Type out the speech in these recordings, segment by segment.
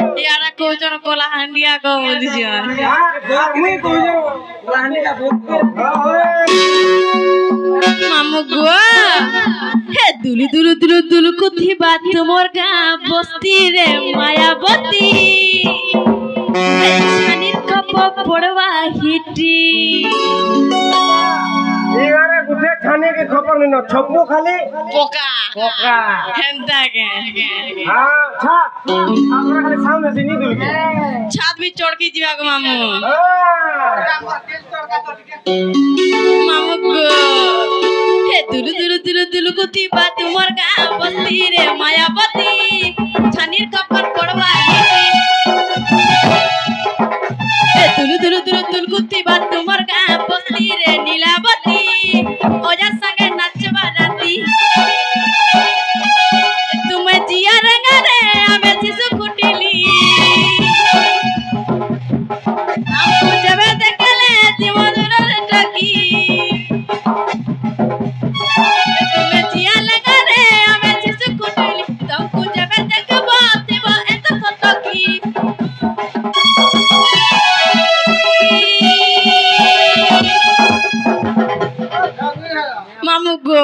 यारा कोचर कोला हंडिया को बुझिया मुई कोजो कोला हंडी का बोल मामू गो हे दुलु दुलु दुलु दुलु कुथी बात मोर गा बस्ती रे मायावती छानी कप पड़वा हिटी एगारे गुठे खाने के खबर नहीं न छप्पो खाली पोका पोका हेंता के हां छात हमरा खाली सामने से नहीं दूर के छात भी चढ़ के जीवा को मामू मामू गो हे दुलु दुलु दुलु दुलु कुथी बात मोर गा बस्ती रे मायावती छानी कप पड़वा हिटी दुलु दुलु दुलु दुलु कुत्ती बात तुमर गा बस्ती रे नीलावती ओजा संगे नाचबा राती तुमे जिया रंग रे हमें शिशु कुटिली हमको जब देखले दिमदुर टकी तुमे जिया लगा रे हमें शिशु कुटिली तुमको जब देखबो देबो एत सतकी मामू गो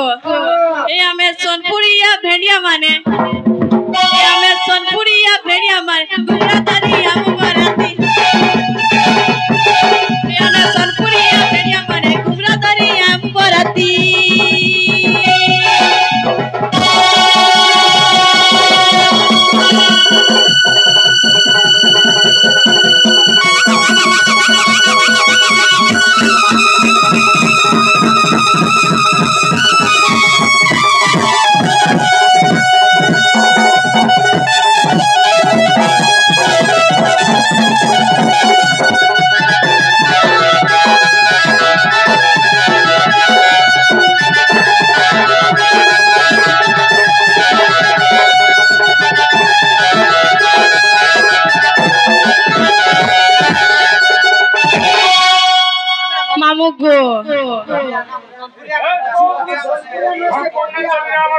ए हमें सोनपुरिया भेड़िया माने ए हमें सोनपुरिया भेड़िया माने गुजरा तारी हम मराती ए हमें सोनपुरिया भेड़िया माने गुजरा तारी हम मराती मामू गो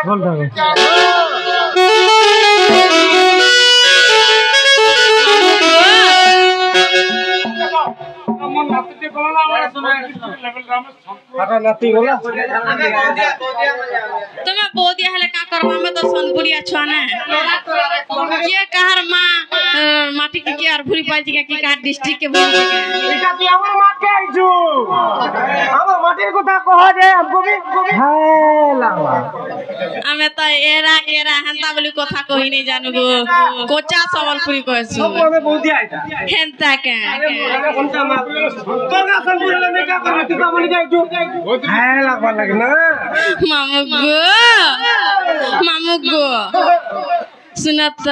बोल दो आता नाती बोला तुम्हें बहुत दिया है का करवा में तो सोनपुरिया छुआना है ये कहर माँ माटी की क्या भूरी पाजी का की कहर डिस्ट्रिक्ट के बोल के इटा तू हमर माट के आइछु हमर माटी को ता कह दे हमको भी हाय लावा हमें तो एरा एरा हंता बोली कथा कोई नहीं जानू गो कोचा संबलपुरी कहसु सब हमें बहुत दिया आइता हेंता के कोनता माल तोर का संपूर्ण में का करबे तू का बोली जाइछु हाय लावा लगना मामू गो सुनत